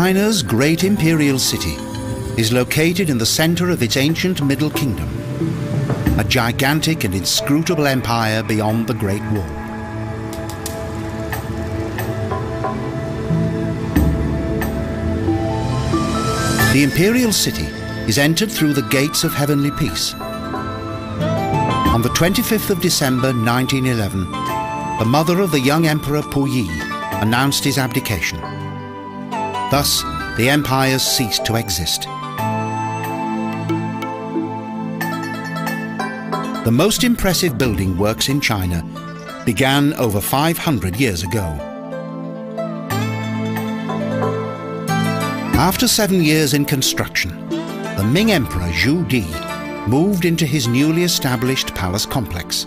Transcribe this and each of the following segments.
China's great imperial city is located in the center of its ancient Middle Kingdom, a gigantic and inscrutable empire beyond the Great Wall. The imperial city is entered through the gates of heavenly peace. On the 25th of December 1911, the mother of the young Emperor Puyi announced his abdication. Thus, the empire ceased to exist. The most impressive building works in China began over 500 years ago. After 7 years in construction, the Ming Emperor Zhu Di moved into his newly established palace complex.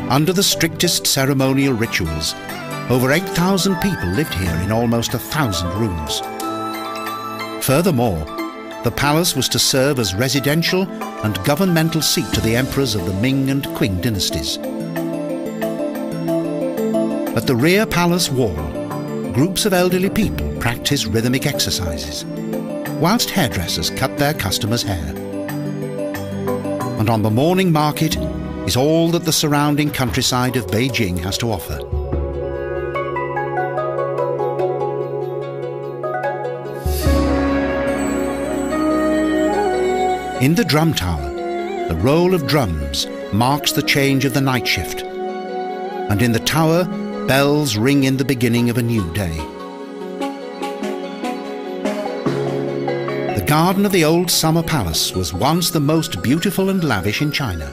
Under the strictest ceremonial rituals, over 8,000 people lived here in almost 1,000 rooms. Furthermore, the palace was to serve as residential and governmental seat to the emperors of the Ming and Qing dynasties. At the rear palace wall, groups of elderly people practiced rhythmic exercises, whilst hairdressers cut their customers' hair. And on the morning market is all that the surrounding countryside of Beijing has to offer. In the drum tower, the roll of drums marks the change of the night shift, and in the tower, bells ring in the beginning of a new day. The garden of the old summer palace was once the most beautiful and lavish in China.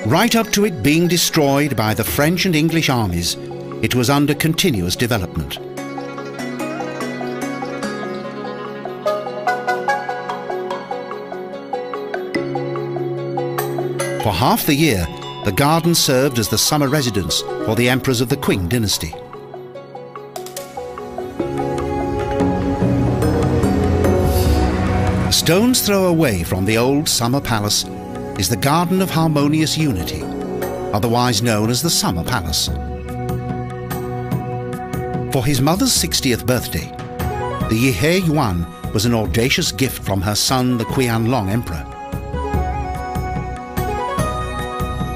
Right up to it being destroyed by the French and English armies, it was under continuous development. For half the year, the garden served as the summer residence for the emperors of the Qing dynasty. A stone's throw away from the old summer palace is the Garden of Harmonious Unity, otherwise known as the Summer Palace. For his mother's 60th birthday, the Yihai Yuan was an audacious gift from her son, the Qianlong Emperor.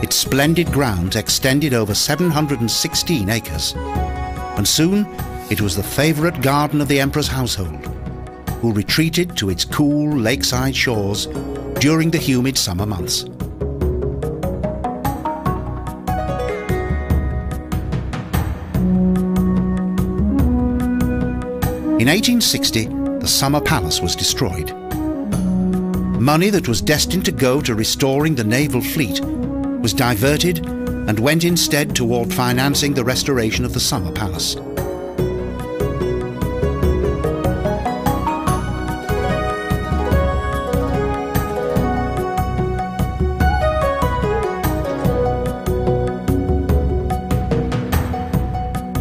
Its splendid grounds extended over 716 acres, and soon it was the favourite garden of the emperor's household, who retreated to its cool lakeside shores during the humid summer months. In 1860, the Summer Palace was destroyed. Money that was destined to go to restoring the naval fleet was diverted and went instead toward financing the restoration of the Summer Palace.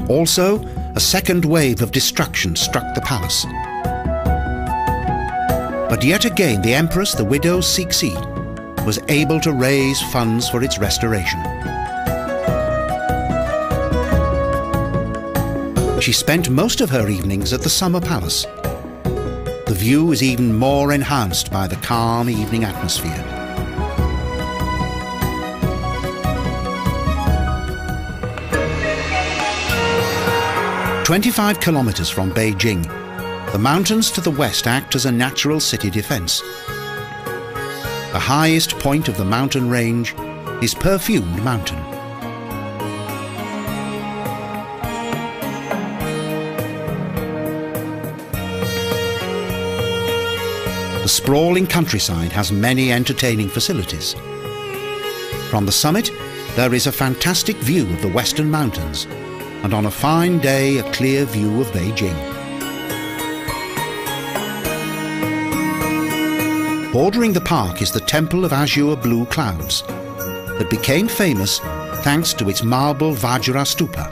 Also, a second wave of destruction struck the palace. But yet again, the Empress, the widow Cixi, was able to raise funds for its restoration. She spent most of her evenings at the Summer Palace. The view is even more enhanced by the calm evening atmosphere. "25 kilometers from Beijing, the mountains to the west act as a natural city defense. The highest point of the mountain range is Perfumed Mountain. The sprawling countryside has many entertaining facilities. From the summit, there is a fantastic view of the Western Mountains, and on a fine day, a clear view of Beijing. Bordering the park is the Temple of Azure Blue Clouds, that became famous thanks to its marble Vajra Stupa.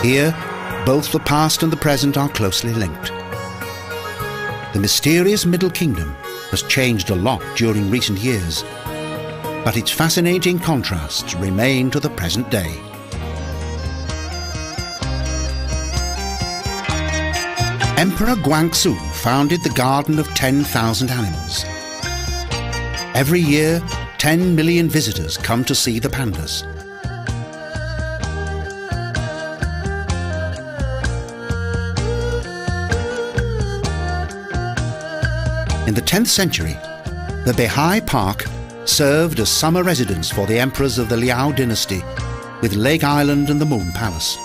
Here, both the past and the present are closely linked. The mysterious Middle Kingdom has changed a lot during recent years, but its fascinating contrasts remain to the present day. Emperor Guangxu founded the Garden of 10,000 Animals. Every year, 10 million visitors come to see the pandas. In the 10th century, the Beihai Park served as summer residence for the emperors of the Liao dynasty, with Lake Island and the Moon Palace.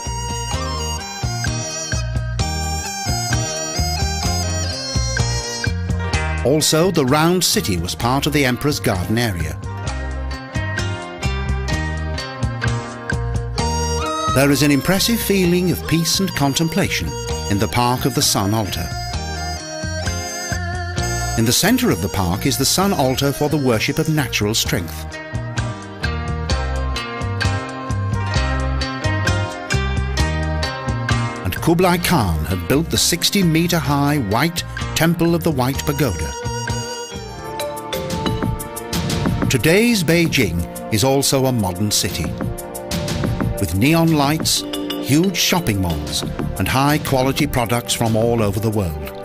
Also, the Round City was part of the emperor's garden area. There is an impressive feeling of peace and contemplation in the Park of the Sun Altar. In the centre of the park is the Sun Altar for the worship of natural strength. And Kublai Khan had built the 60-metre-high white Temple of the White Pagoda. Today's Beijing is also a modern city, with neon lights, huge shopping malls, and high-quality products from all over the world.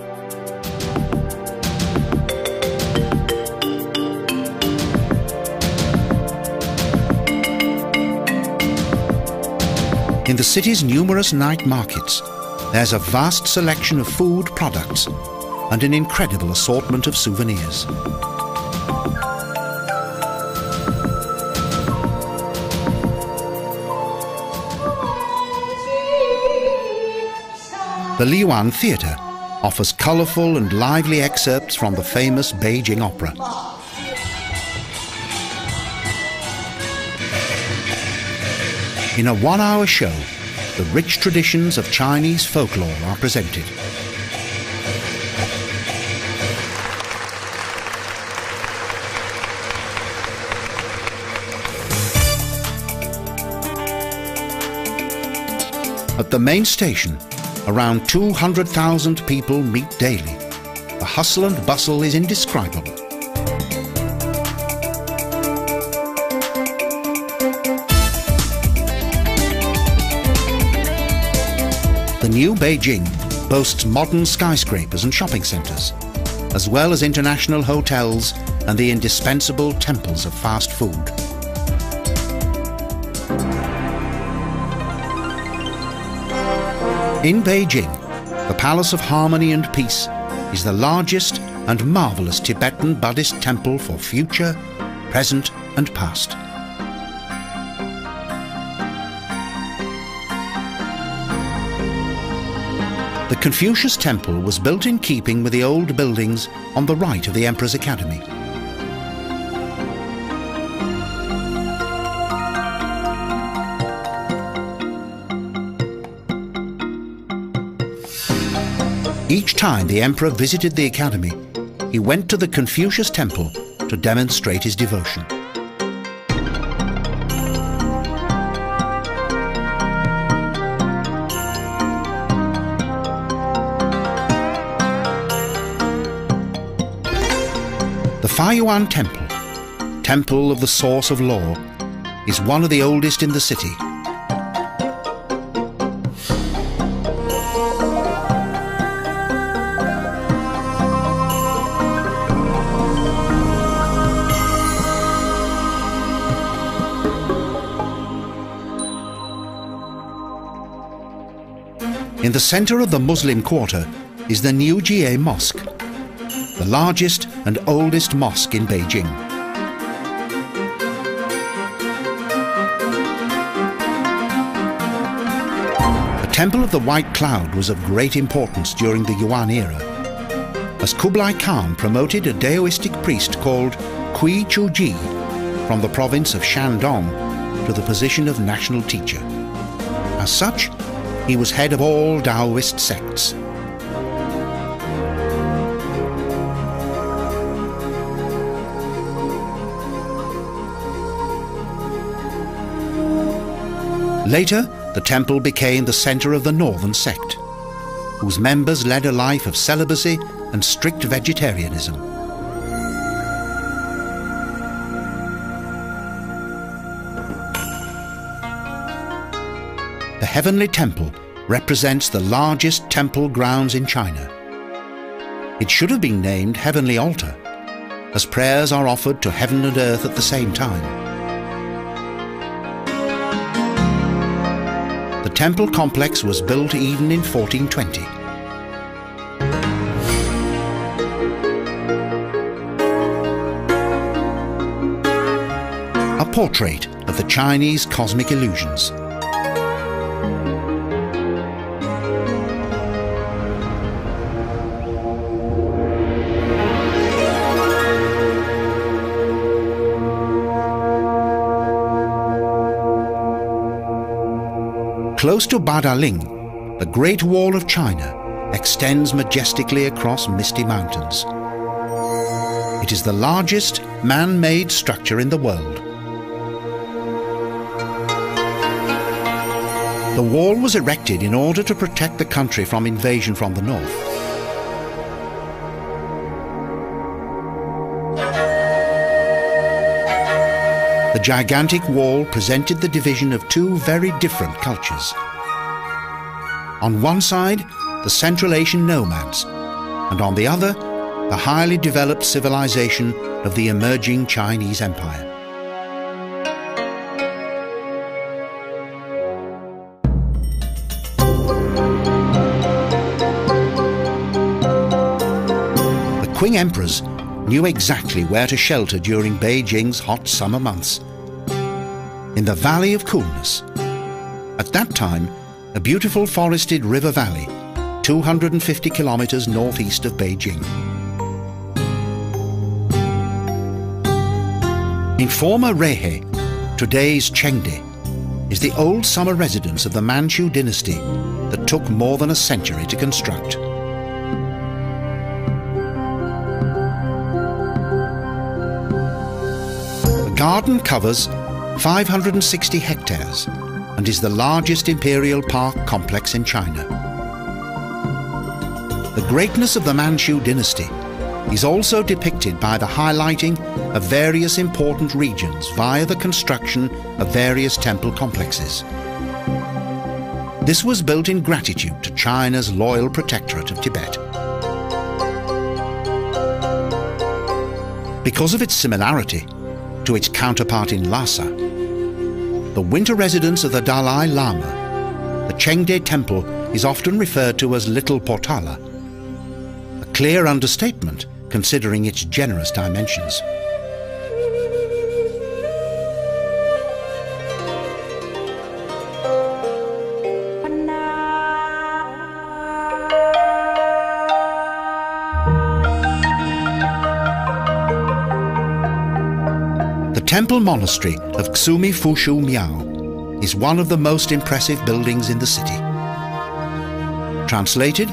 In the city's numerous night markets, there's a vast selection of food products and an incredible assortment of souvenirs. The Liyuan Theatre offers colourful and lively excerpts from the famous Beijing Opera. In a one-hour show, the rich traditions of Chinese folklore are presented. At the main station, around 200,000 people meet daily. The hustle and bustle is indescribable. The new Beijing boasts modern skyscrapers and shopping centres, as well as international hotels and the indispensable temples of fast food. In Beijing, the Palace of Harmony and Peace is the largest and marvellous Tibetan Buddhist temple for future, present and past. The Confucius Temple was built in keeping with the old buildings on the right of the Emperor's Academy. Each time the Emperor visited the Academy, he went to the Confucius Temple to demonstrate his devotion. The Faiyuan Temple, Temple of the Source of Law, is one of the oldest in the city. In the centre of the Muslim quarter is the New Jie Mosque, the largest and oldest mosque in Beijing. The Temple of the White Cloud was of great importance during the Yuan era, as Kublai Khan promoted a Daoistic priest called Kui Chuji from the province of Shandong to the position of national teacher. As such, he was head of all Daoist sects. Later, the temple became the centre of the northern sect, whose members led a life of celibacy and strict vegetarianism. The Heavenly Temple represents the largest temple grounds in China. It should have been named Heavenly Altar, as prayers are offered to heaven and earth at the same time. The temple complex was built even in 1420. A portrait of the Chinese cosmic illusions. Close to Badaling, the Great Wall of China extends majestically across misty mountains. It is the largest man-made structure in the world. The wall was erected in order to protect the country from invasion from the north. The gigantic wall presented the division of two very different cultures. On one side, the Central Asian nomads, and on the other, the highly developed civilization of the emerging Chinese Empire. The Qing emperors knew exactly where to shelter during Beijing's hot summer months. In the Valley of Coolness. At that time, a beautiful forested river valley, 250 kilometers northeast of Beijing. In former Rehe, today's Chengde, is the old summer residence of the Manchu dynasty that took more than a century to construct. The garden covers 560 hectares and is the largest imperial park complex in China. The greatness of the Manchu dynasty is also depicted by the highlighting of various important regions via the construction of various temple complexes. This was built in gratitude to China's loyal protectorate of Tibet. Because of its similarity to its counterpart in Lhasa, the winter residence of the Dalai Lama, the Chengde Temple is often referred to as Little Potala, a clear understatement considering its generous dimensions. The temple monastery of Xumi Fushu Miao is one of the most impressive buildings in the city. Translated,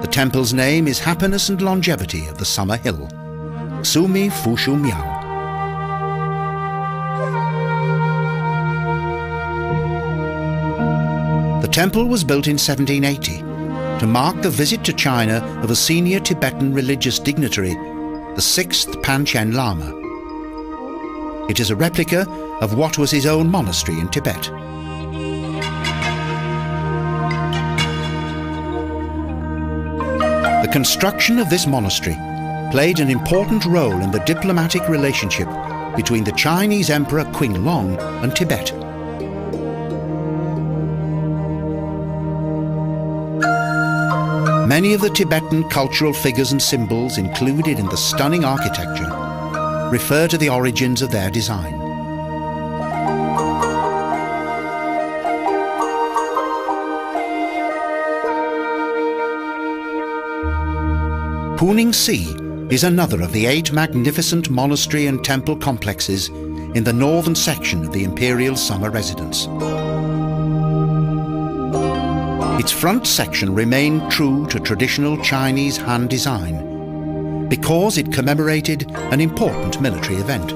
the temple's name is Happiness and Longevity of the Summer Hill, Xumi Fushu Miao. The temple was built in 1780 to mark the visit to China of a senior Tibetan religious dignitary, the 6th Panchen Lama. It is a replica of what was his own monastery in Tibet. The construction of this monastery played an important role in the diplomatic relationship between the Chinese Emperor Qinglong and Tibet. Many of the Tibetan cultural figures and symbols included in the stunning architecture refer to the origins of their design. Puning Si is another of the 8 magnificent monastery and temple complexes in the northern section of the imperial summer residence. Its front section remained true to traditional Chinese Han design because it commemorated an important military event.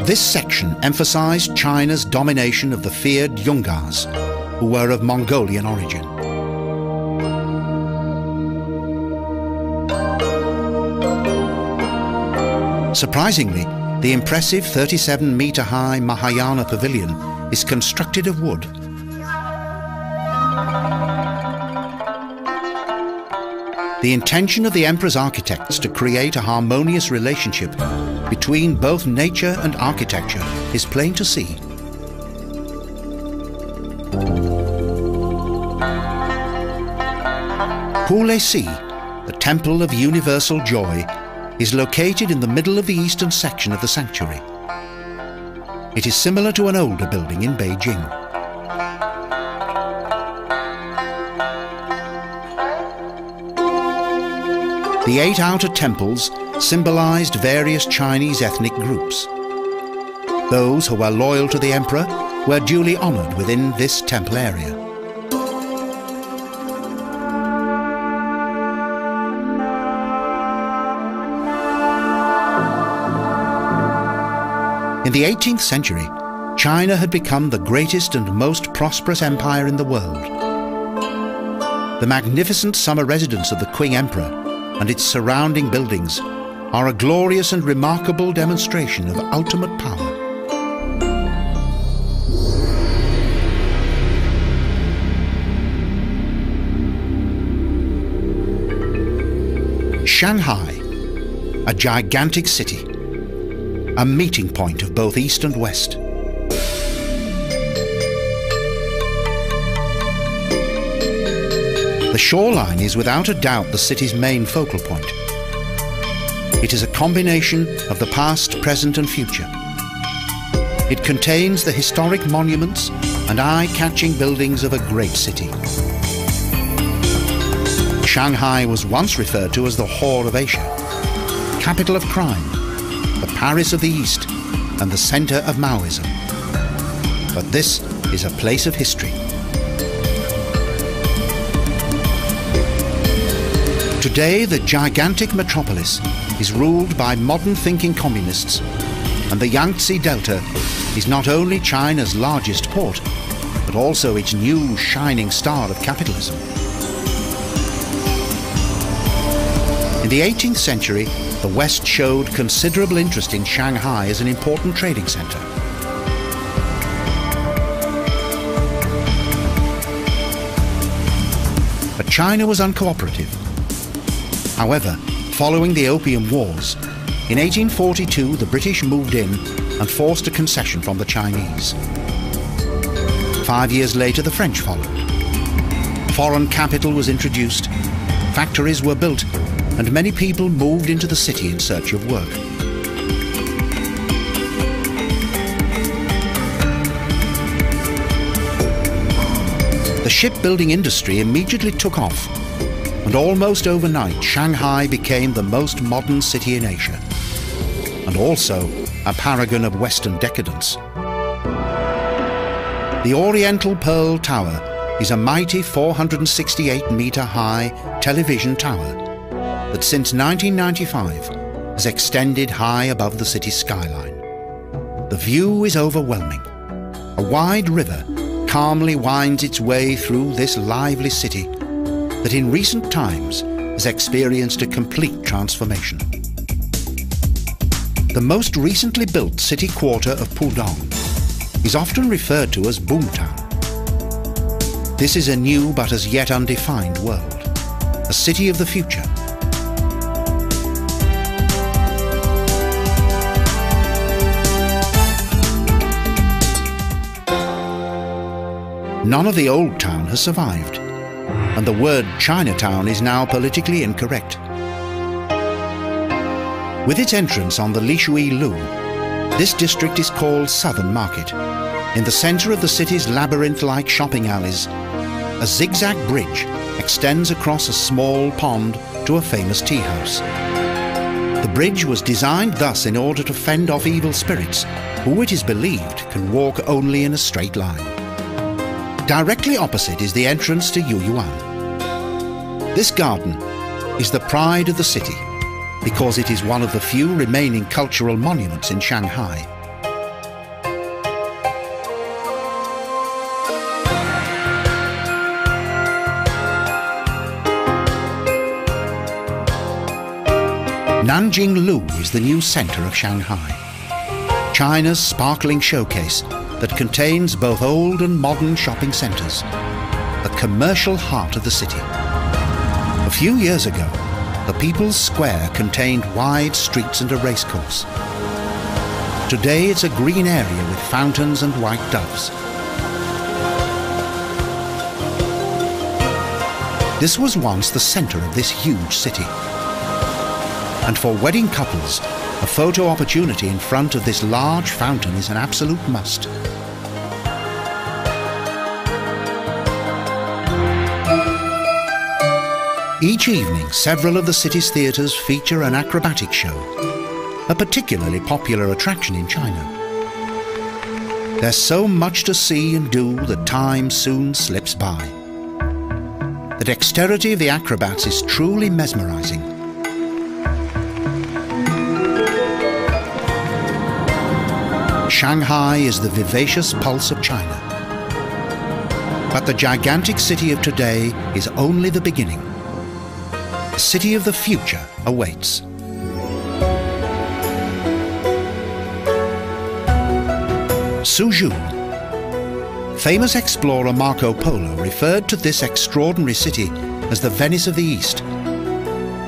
This section emphasized China's domination of the feared Yungas, who were of Mongolian origin. Surprisingly, the impressive 37-meter-high Mahayana Pavilion is constructed of wood. The intention of the emperor's architects to create a harmonious relationship between both nature and architecture is plain to see. Pu Si, the Temple of Universal Joy, is located in the middle of the eastern section of the sanctuary. It is similar to an older building in Beijing. The 8 outer temples symbolized various Chinese ethnic groups. Those who were loyal to the emperor were duly honored within this temple area. In the 18th century, China had become the greatest and most prosperous empire in the world. The magnificent summer residence of the Qing Emperor and its surrounding buildings are a glorious and remarkable demonstration of ultimate power. Shanghai, a gigantic city, a meeting point of both East and West. The shoreline is without a doubt the city's main focal point. It is a combination of the past, present and future. It contains the historic monuments and eye-catching buildings of a great city. Shanghai was once referred to as the Whore of Asia, capital of crime, the Paris of the East and the centre of Maoism. But this is a place of history. Today, the gigantic metropolis is ruled by modern-thinking communists, and the Yangtze Delta is not only China's largest port, but also its new shining star of capitalism. In the 18th century, the West showed considerable interest in Shanghai as an important trading centre. But China was uncooperative. However, following the Opium Wars, in 1842 the British moved in and forced a concession from the Chinese. 5 years later the French followed. Foreign capital was introduced, factories were built, and many people moved into the city in search of work. The shipbuilding industry immediately took off, and almost overnight Shanghai became the most modern city in Asia, and also a paragon of Western decadence. The Oriental Pearl Tower is a mighty 468-metre-high television tower that since 1995 has extended high above the city's skyline. The view is overwhelming. A wide river calmly winds its way through this lively city that in recent times has experienced a complete transformation. The most recently built city quarter of Pudong is often referred to as Boomtown. This is a new but as yet undefined world, a city of the future. None of the old town has survived, and the word Chinatown is now politically incorrect. With its entrance on the Lishui Lu, this district is called Southern Market. In the centre of the city's labyrinth-like shopping alleys, a zigzag bridge extends across a small pond to a famous tea house. The bridge was designed thus in order to fend off evil spirits, who it is believed can walk only in a straight line. Directly opposite is the entrance to Yuyuan. This garden is the pride of the city because it is one of the few remaining cultural monuments in Shanghai. Nanjing is the new centre of Shanghai, China's sparkling showcase that contains both old and modern shopping centres, the commercial heart of the city. A few years ago, the People's Square contained wide streets and a racecourse. Today it's a green area with fountains and white doves. This was once the centre of this huge city. And for wedding couples, a photo opportunity in front of this large fountain is an absolute must. Each evening, several of the city's theatres feature an acrobatic show, a particularly popular attraction in China. There's so much to see and do that time soon slips by. The dexterity of the acrobats is truly mesmerising. Shanghai is the vivacious pulse of China. But the gigantic city of today is only the beginning. The city of the future awaits. Suzhou. Famous explorer Marco Polo referred to this extraordinary city as the Venice of the East.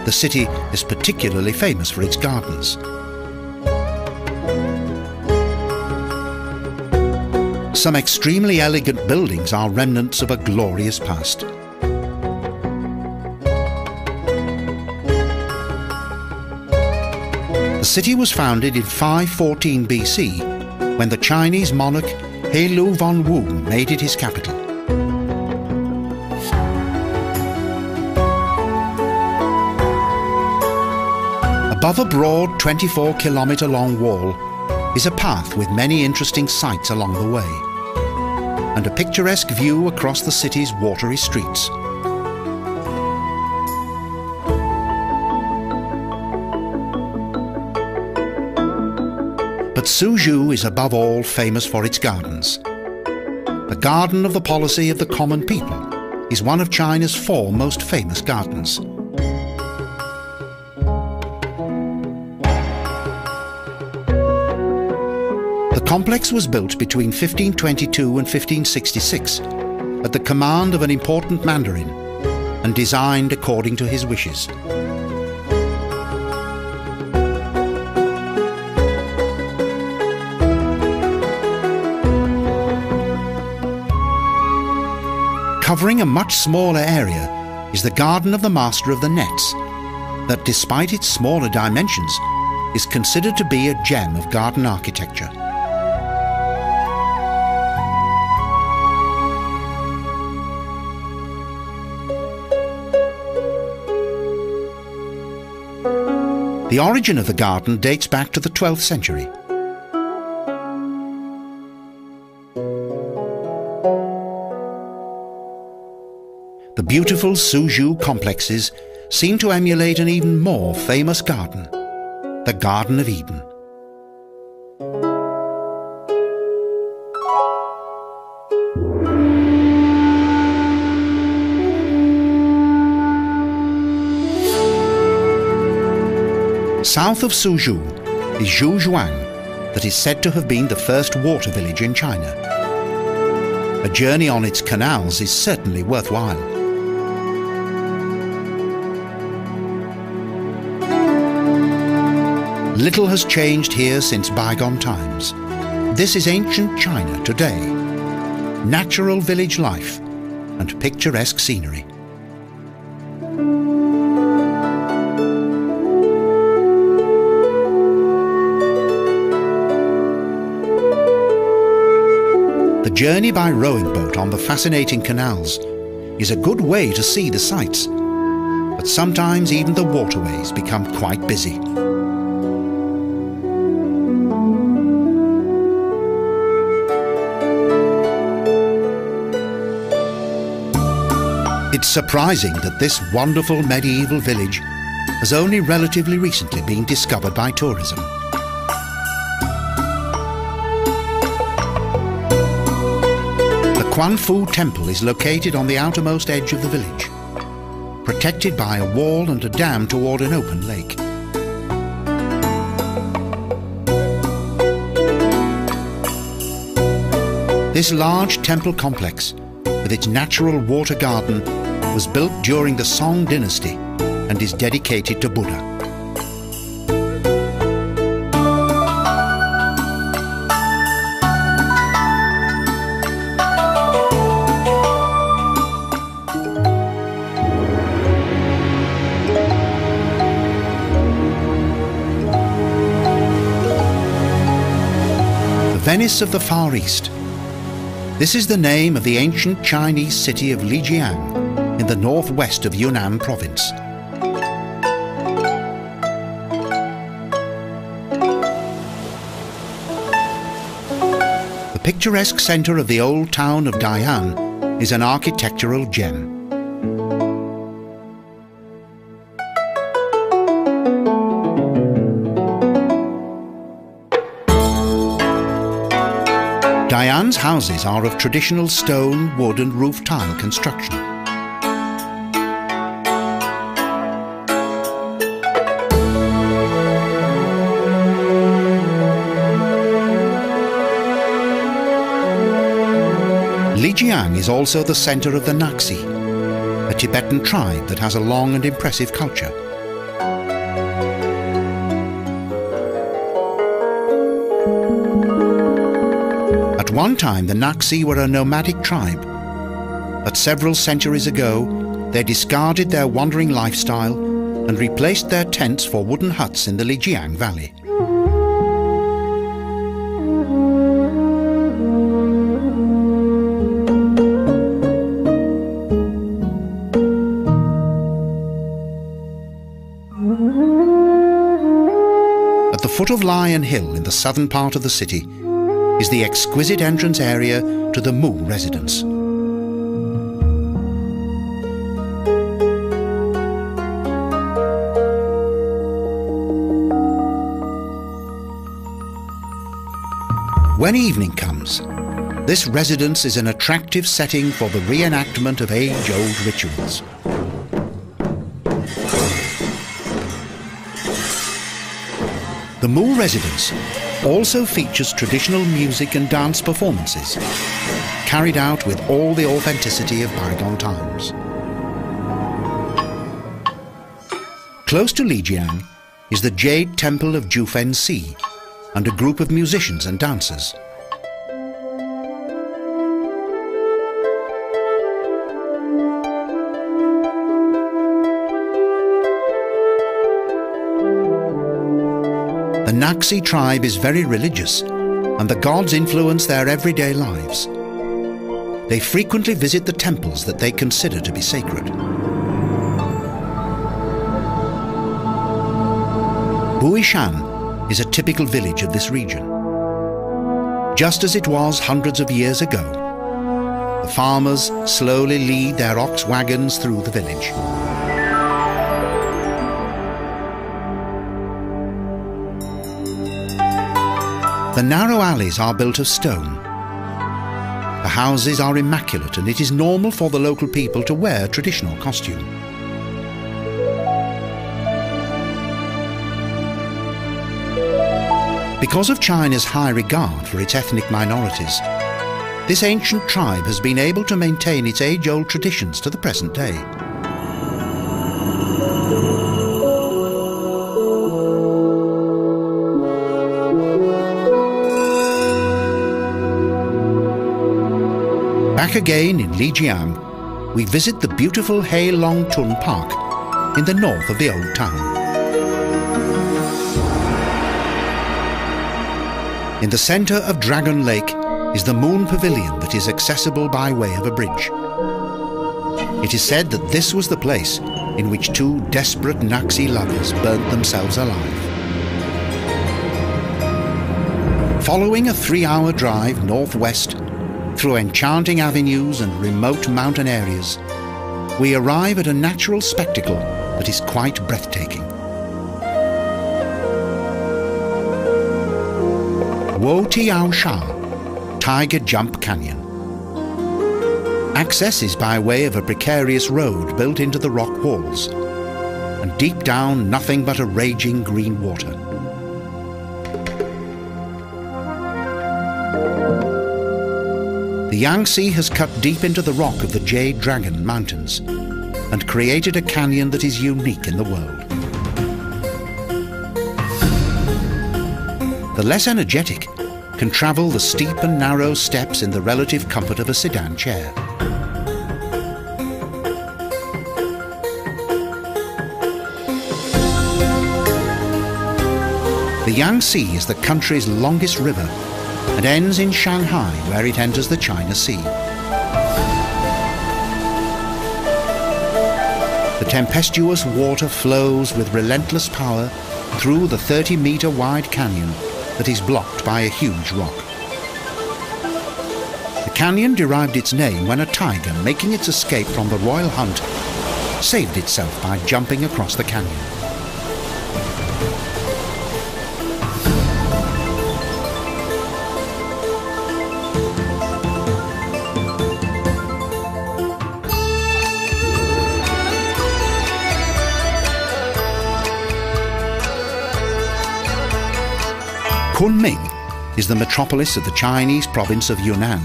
The city is particularly famous for its gardens. Some extremely elegant buildings are remnants of a glorious past. The city was founded in 514 BC when the Chinese monarch Heilu von Wu made it his capital. Above a broad 24-kilometre long wall is a path with many interesting sights along the way, and a picturesque view across the city's watery streets. But Suzhou is above all famous for its gardens. The Garden of the Policy of the Common People is one of China's 4 most famous gardens. The complex was built between 1522 and 1566 at the command of an important mandarin and designed according to his wishes. Covering a much smaller area is the Garden of the Master of the Nets, that despite its smaller dimensions is considered to be a gem of garden architecture. The origin of the garden dates back to the 12th century. The beautiful Suzhou complexes seem to emulate an even more famous garden, the Garden of Eden. South of Suzhou is Zhuzhuang, that is said to have been the first water village in China. A journey on its canals is certainly worthwhile. Little has changed here since bygone times. This is ancient China today. Natural village life and picturesque scenery. The journey by rowing boat on the fascinating canals is a good way to see the sights, but sometimes even the waterways become quite busy. It's surprising that this wonderful medieval village has only relatively recently been discovered by tourism. The Quanfu Temple is located on the outermost edge of the village, protected by a wall and a dam toward an open lake. This large temple complex, with its natural water garden, was built during the Song dynasty and is dedicated to Buddha. The Venice of the Far East. This is the name of the ancient Chinese city of Lijiang in the northwest of Yunnan province. The picturesque centre of the old town of Dai'an is an architectural gem. Dai'an's houses are of traditional stone, wood and roof tile construction. Lijiang is also the centre of the Naxi, a Tibetan tribe that has a long and impressive culture. At one time, the Naxi were a nomadic tribe, but several centuries ago, they discarded their wandering lifestyle and replaced their tents for wooden huts in the Lijiang Valley. At the foot of Lion Hill in the southern part of the city is the exquisite entrance area to the Mu residence. When evening comes, this residence is an attractive setting for the reenactment of age-old rituals. The Mu residence also features traditional music and dance performances, carried out with all the authenticity of bygone times. Close to Lijiang is the Jade Temple of Jufen Si and a group of musicians and dancers. The Naxi tribe is very religious, and the gods influence their everyday lives. They frequently visit the temples that they consider to be sacred. Buishan is a typical village of this region. Just as it was hundreds of years ago, the farmers slowly lead their ox wagons through the village. The narrow alleys are built of stone. The houses are immaculate, and it is normal for the local people to wear traditional costume. Because of China's high regard for its ethnic minorities, this ancient tribe has been able to maintain its age-old traditions to the present day. Back again in Lijiang, we visit the beautiful Hei Long Tun Park in the north of the old town. In the centre of Dragon Lake is the Moon Pavilion that is accessible by way of a bridge. It is said that this was the place in which two desperate Naxi lovers burnt themselves alive. Following a 3-hour drive northwest, through enchanting avenues and remote mountain areas, we arrive at a natural spectacle that is quite breathtaking. Wo Tiao Sha, Tiger Jump Canyon. Access is by way of a precarious road built into the rock walls, and deep down nothing but a raging green water. The Yangtze has cut deep into the rock of the Jade Dragon Mountains and created a canyon that is unique in the world. The less energetic can travel the steep and narrow steps in the relative comfort of a sedan chair. The Yangtze is the country's longest river and ends in Shanghai, where it enters the China Sea. The tempestuous water flows with relentless power through the 30-meter wide canyon that is blocked by a huge rock. The canyon derived its name when a tiger, making its escape from the royal hunt, saved itself by jumping across the canyon. Kunming is the metropolis of the Chinese province of Yunnan,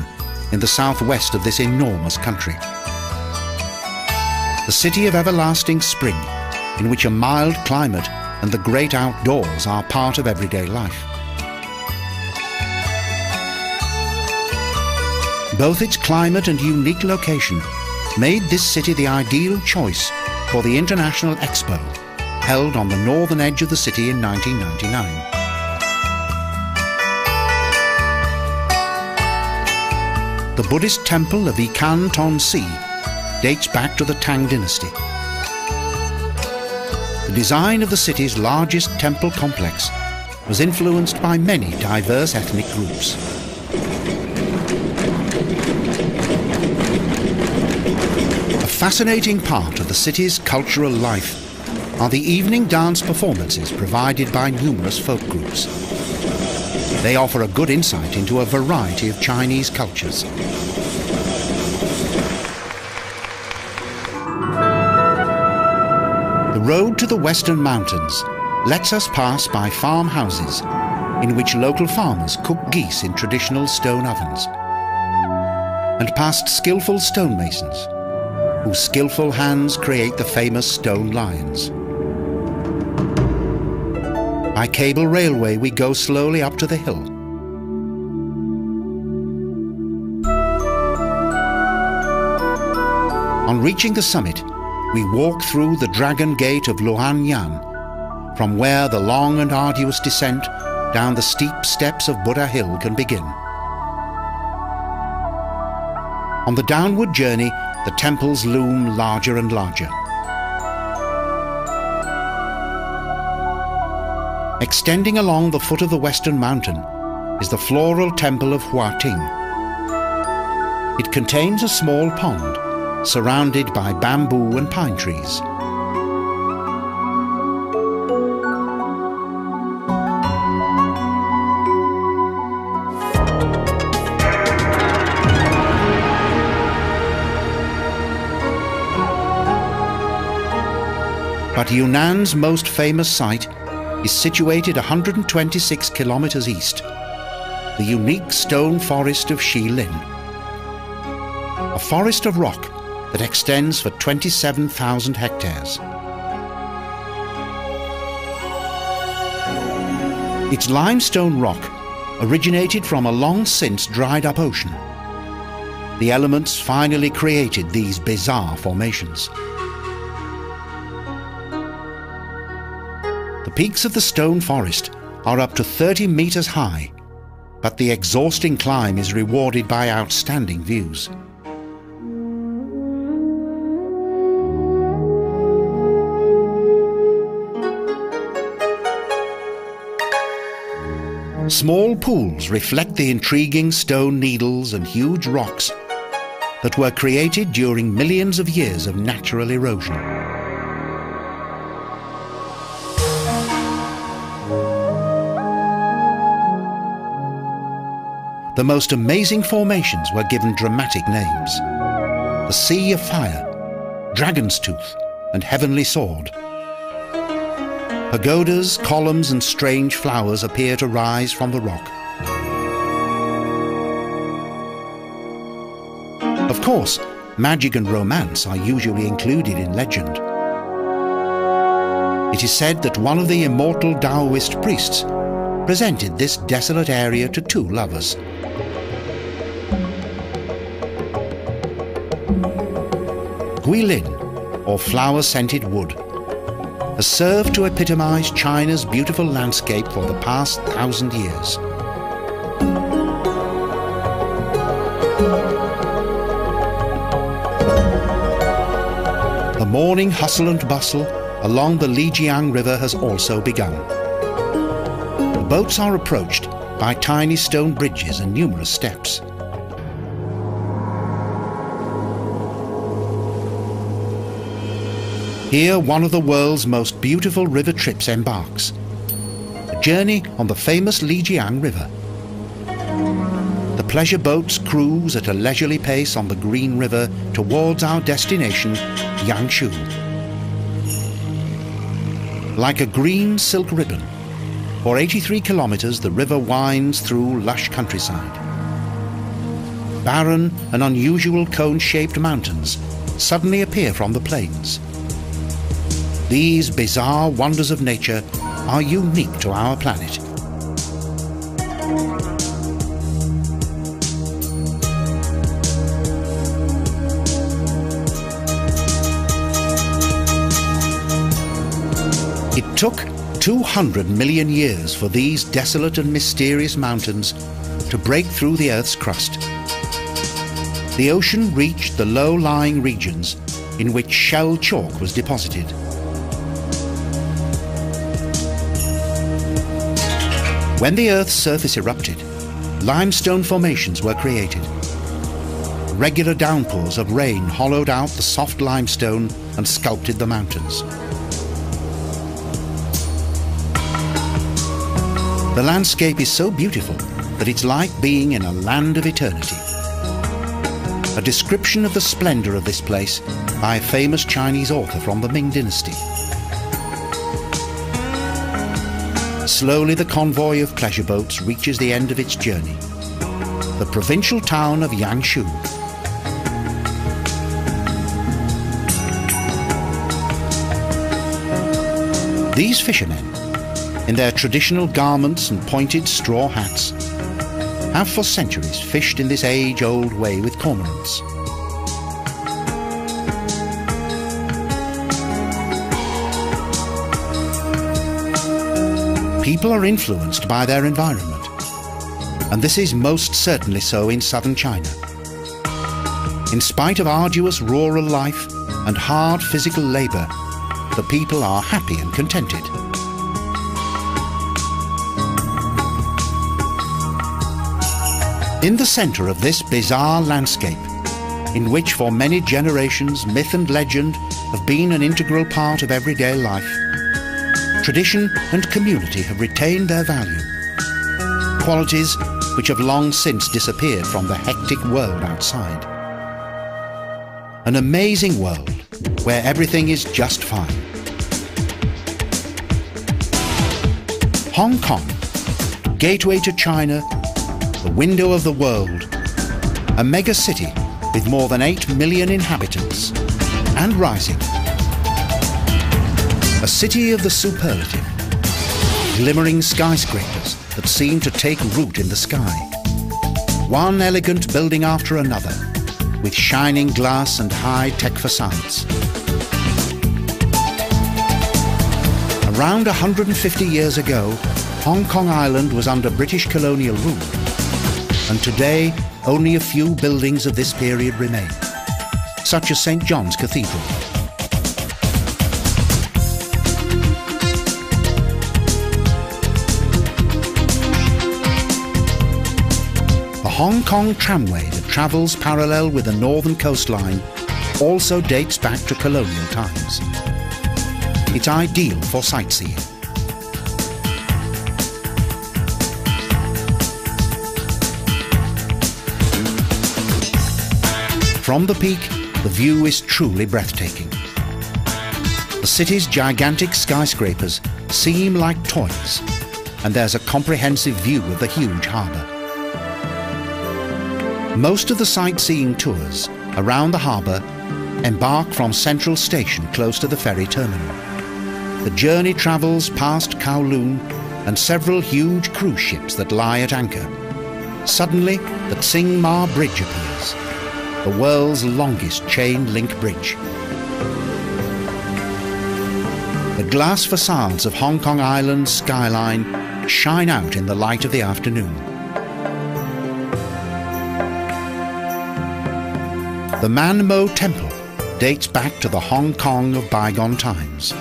in the southwest of this enormous country. The city of everlasting spring, in which a mild climate and the great outdoors are part of everyday life. Both its climate and unique location made this city the ideal choice for the International Expo, held on the northern edge of the city in 1999. The Buddhist temple of Yikan Tongsi dates back to the Tang dynasty. The design of the city's largest temple complex was influenced by many diverse ethnic groups. A fascinating part of the city's cultural life are the evening dance performances provided by numerous folk groups. They offer a good insight into a variety of Chinese cultures. The road to the Western Mountains lets us pass by farmhouses in which local farmers cook geese in traditional stone ovens, and past skillful stonemasons whose skillful hands create the famous stone lions. By cable railway, we go slowly up to the hill. On reaching the summit, we walk through the Dragon Gate of Luhanyan, from where the long and arduous descent down the steep steps of Buddha Hill can begin. On the downward journey, the temples loom larger and larger. Extending along the foot of the Western Mountain is the floral temple of Huating. It contains a small pond surrounded by bamboo and pine trees. But Yunnan's most famous site is situated 126 kilometers east, the unique stone forest of Shilin, a forest of rock that extends for 27,000 hectares. Its limestone rock originated from a long since dried up ocean. The elements finally created these bizarre formations. The peaks of the stone forest are up to 30 meters high, but the exhausting climb is rewarded by outstanding views. Small pools reflect the intriguing stone needles and huge rocks that were created during millions of years of natural erosion. The most amazing formations were given dramatic names: the Sea of Fire, Dragon's Tooth, and Heavenly Sword. Pagodas, columns, and strange flowers appear to rise from the rock. Of course, magic and romance are usually included in legend. It is said that one of the immortal Taoist priests presented this desolate area to two lovers. Guilin, or flower-scented wood, has served to epitomize China's beautiful landscape for the past 1,000 years. The morning hustle and bustle along the Lijiang River has also begun. The boats are approached by tiny stone bridges and numerous steps. Here, one of the world's most beautiful river trips embarks. A journey on the famous Lijiang River. The pleasure boats cruise at a leisurely pace on the green river towards our destination, Yangshu. Like a green silk ribbon, for 83 kilometers the river winds through lush countryside. Barren and unusual cone-shaped mountains suddenly appear from the plains. These bizarre wonders of nature are unique to our planet. It took 200 million years for these desolate and mysterious mountains to break through the Earth's crust. The ocean reached the low-lying regions in which shell chalk was deposited. When the Earth's surface erupted, limestone formations were created. Regular downpours of rain hollowed out the soft limestone and sculpted the mountains. The landscape is so beautiful that it's like being in a land of eternity. A description of the splendor of this place by a famous Chinese author from the Ming Dynasty. Slowly the convoy of pleasure boats reaches the end of its journey, the provincial town of Yangshu. These fishermen, in their traditional garments and pointed straw hats, have for centuries fished in this age-old way with cormorants. People are influenced by their environment, and this is most certainly so in southern China. In spite of arduous rural life and hard physical labor, the people are happy and contented. In the center of this bizarre landscape, in which for many generations myth and legend have been an integral part of everyday life, tradition and community have retained their value, qualities which have long since disappeared from the hectic world outside. An amazing world where everything is just fine. Hong Kong, gateway to China, the window of the world, a mega city with more than 8 million inhabitants and rising. A city of the superlative, glimmering skyscrapers that seem to take root in the sky. One elegant building after another, with shining glass and high-tech facades. Around 150 years ago, Hong Kong Island was under British colonial rule, and today only a few buildings of this period remain, such as St. John's Cathedral. The Hong Kong tramway that travels parallel with the northern coastline also dates back to colonial times. It's ideal for sightseeing. From the peak, the view is truly breathtaking. The city's gigantic skyscrapers seem like toys, and there's a comprehensive view of the huge harbour. Most of the sightseeing tours around the harbour, embark from Central Station close to the ferry terminal. The journey travels past Kowloon and several huge cruise ships that lie at anchor. Suddenly, the Tsing Ma Bridge appears, the world's longest chain-link bridge. The glass facades of Hong Kong Island's skyline shine out in the light of the afternoon. The Man Mo Temple dates back to the Hong Kong of bygone times.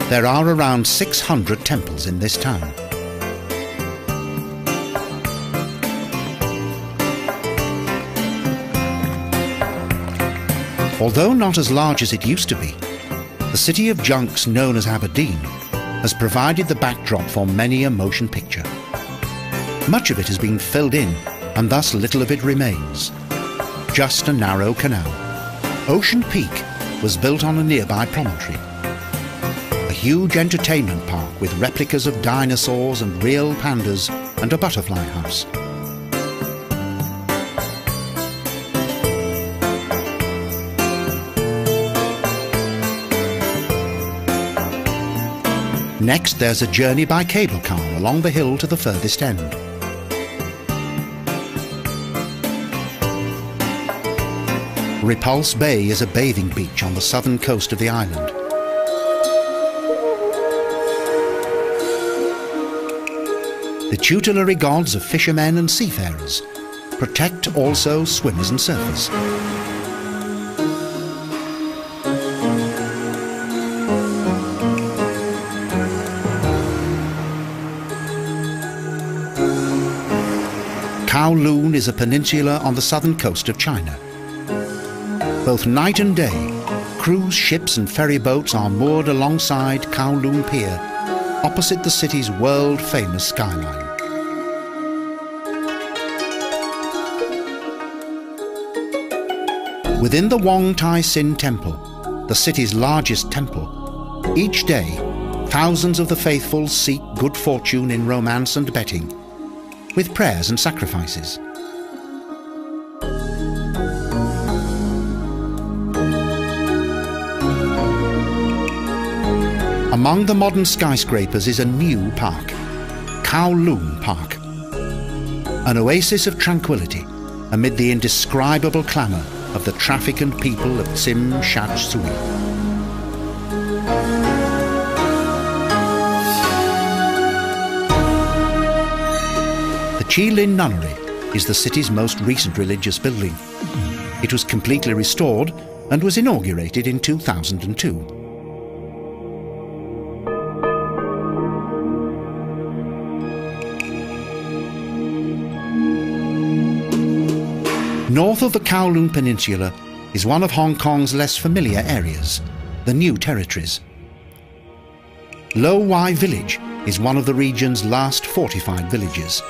There are around 600 temples in this town. Although not as large as it used to be, the city of junks known as Aberdeen has provided the backdrop for many a motion picture. Much of it has been filled in, and thus little of it remains. Just a narrow canal. Ocean Peak was built on a nearby promontory. A huge entertainment park with replicas of dinosaurs and real pandas and a butterfly house. Next, there's a journey by cable car along the hill to the furthest end. Repulse Bay is a bathing beach on the southern coast of the island. The tutelary gods of fishermen and seafarers protect also swimmers and surfers. Kowloon is a peninsula on the southern coast of China. Both night and day, cruise ships and ferry boats are moored alongside Kowloon Pier, opposite the city's world-famous skyline. Within the Wong Tai Sin Temple, the city's largest temple, each day, thousands of the faithful seek good fortune in romance and betting, with prayers and sacrifices. Among the modern skyscrapers is a new park, Kowloon Park, an oasis of tranquility amid the indescribable clamour of the traffic and people of Tsim Shat Tsui. The Chi Lin Nunnery is the city's most recent religious building. It was completely restored and was inaugurated in 2002. North of the Kowloon Peninsula is one of Hong Kong's less familiar areas, the New Territories. Lo Wai Village is one of the region's last fortified villages.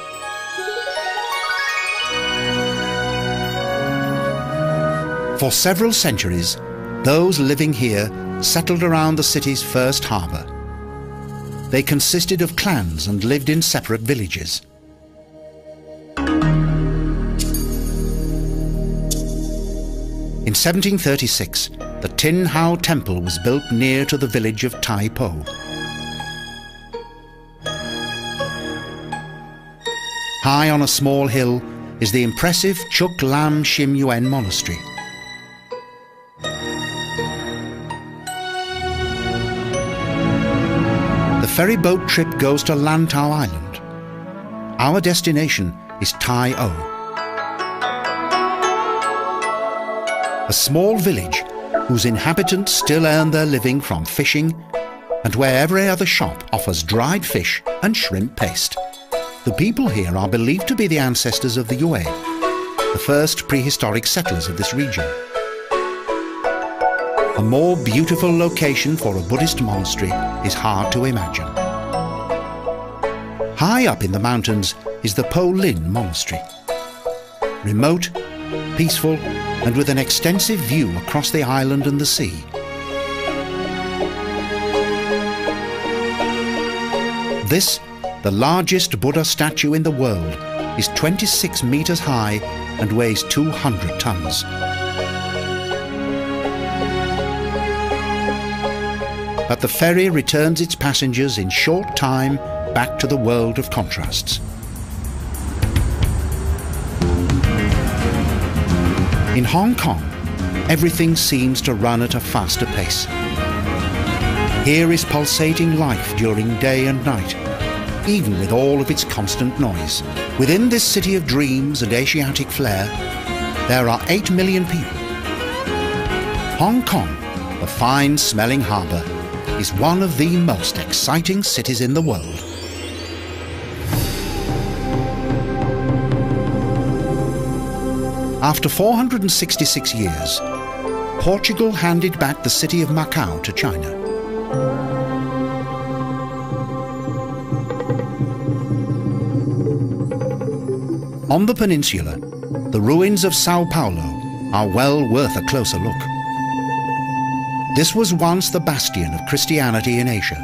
For several centuries, those living here settled around the city's first harbour. They consisted of clans and lived in separate villages. In 1736, the Tin Hau Temple was built near to the village of Tai Po. High on a small hill is the impressive Chuk Lam Shim Yuen Monastery. The ferry boat trip goes to Lantau Island. Our destination is Tai O, a small village whose inhabitants still earn their living from fishing and where every other shop offers dried fish and shrimp paste. The people here are believed to be the ancestors of the Yue, the first prehistoric settlers of this region. A more beautiful location for a Buddhist monastery is hard to imagine. High up in the mountains is the Po Lin Monastery. Remote, peaceful, and with an extensive view across the island and the sea. This, the largest Buddha statue in the world, is 26 meters high and weighs 200 tons. But the ferry returns its passengers in short time back to the world of contrasts. In Hong Kong, everything seems to run at a faster pace. Here is pulsating life during day and night, even with all of its constant noise. Within this city of dreams and Asiatic flair, there are 8 million people. Hong Kong, the fine-smelling harbour, is one of the most exciting cities in the world. After 466 years, Portugal handed back the city of Macau to China. On the peninsula, the ruins of Sao Paulo are well worth a closer look. This was once the bastion of Christianity in Asia.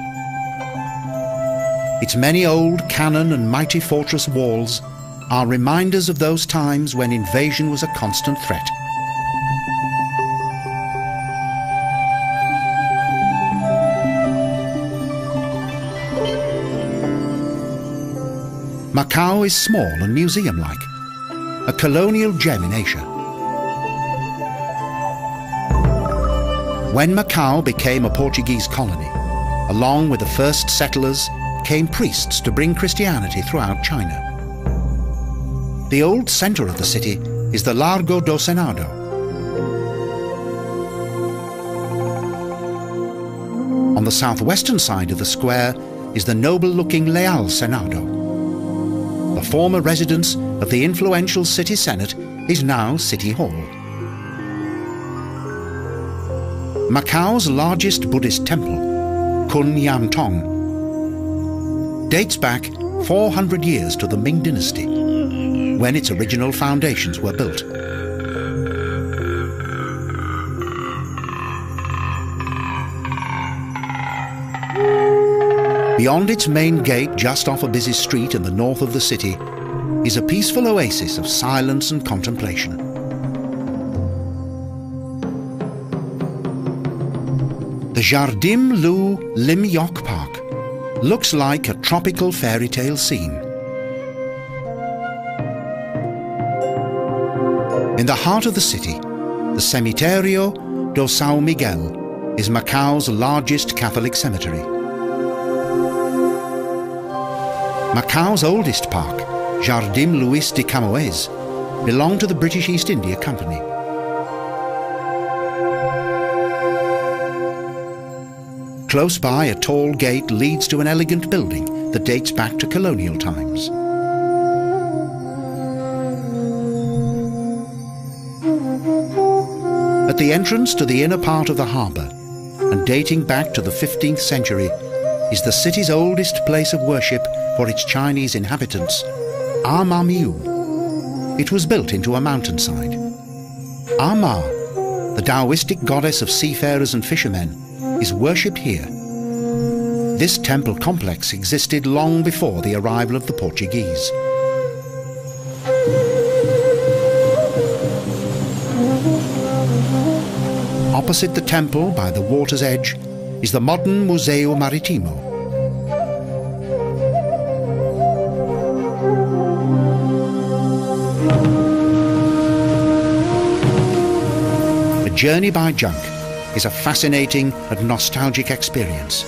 Its many old cannon and mighty fortress walls are reminders of those times when invasion was a constant threat. Macau is small and museum-like, a colonial gem in Asia. When Macau became a Portuguese colony, along with the first settlers came priests to bring Christianity throughout China. The old centre of the city is the Largo do Senado. On the southwestern side of the square is the noble-looking Leal Senado. The former residence of the influential city senate is now City Hall. Macau's largest Buddhist temple, Kun Yan Tong, dates back 400 years to the Ming Dynasty, when its original foundations were built. Beyond its main gate, just off a busy street in the north of the city, is a peaceful oasis of silence and contemplation. The Jardim Lu Lim Yok Park looks like a tropical fairy tale scene. In the heart of the city, the Cemiterio do São Miguel is Macau's largest Catholic cemetery. Macau's oldest park, Jardim Luís de Camões, belonged to the British East India Company. Close by, a tall gate leads to an elegant building that dates back to colonial times. At the entrance to the inner part of the harbour, and dating back to the 15th century, is the city's oldest place of worship for its Chinese inhabitants, Ama Miu. It was built into a mountainside. Ama, the Taoistic goddess of seafarers and fishermen, is worshipped here. This temple complex existed long before the arrival of the Portuguese. Opposite the temple, by the water's edge, is the modern Museo Maritimo. A journey by junk is a fascinating and nostalgic experience.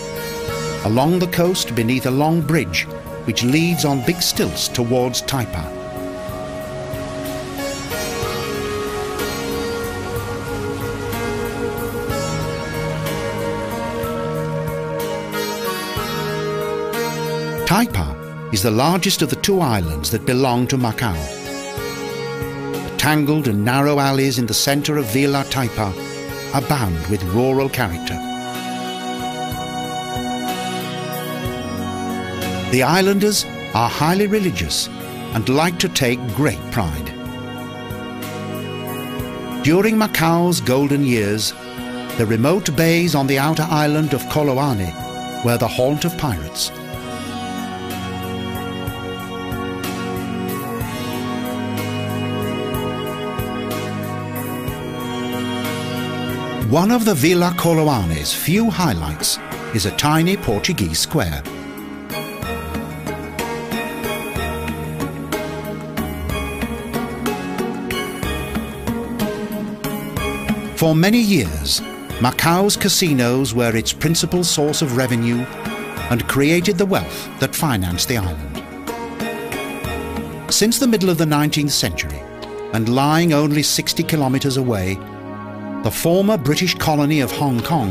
Along the coast beneath a long bridge which leads on big stilts towards Taipa. Taipa is the largest of the 2 islands that belong to Macau. The tangled and narrow alleys in the centre of Vila Taipa abound with rural character. The islanders are highly religious and like to take great pride. During Macau's golden years, the remote bays on the outer island of Koloane were the haunt of pirates. One of the Vila Coloane's few highlights is a tiny Portuguese square. For many years, Macau's casinos were its principal source of revenue and created the wealth that financed the island. Since the middle of the 19th century, and lying only 60 kilometers away, the former British colony of Hong Kong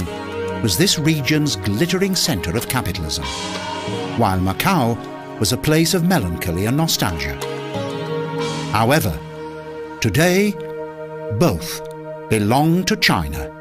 was this region's glittering center of capitalism, while Macau was a place of melancholy and nostalgia. However, today, both belong to China.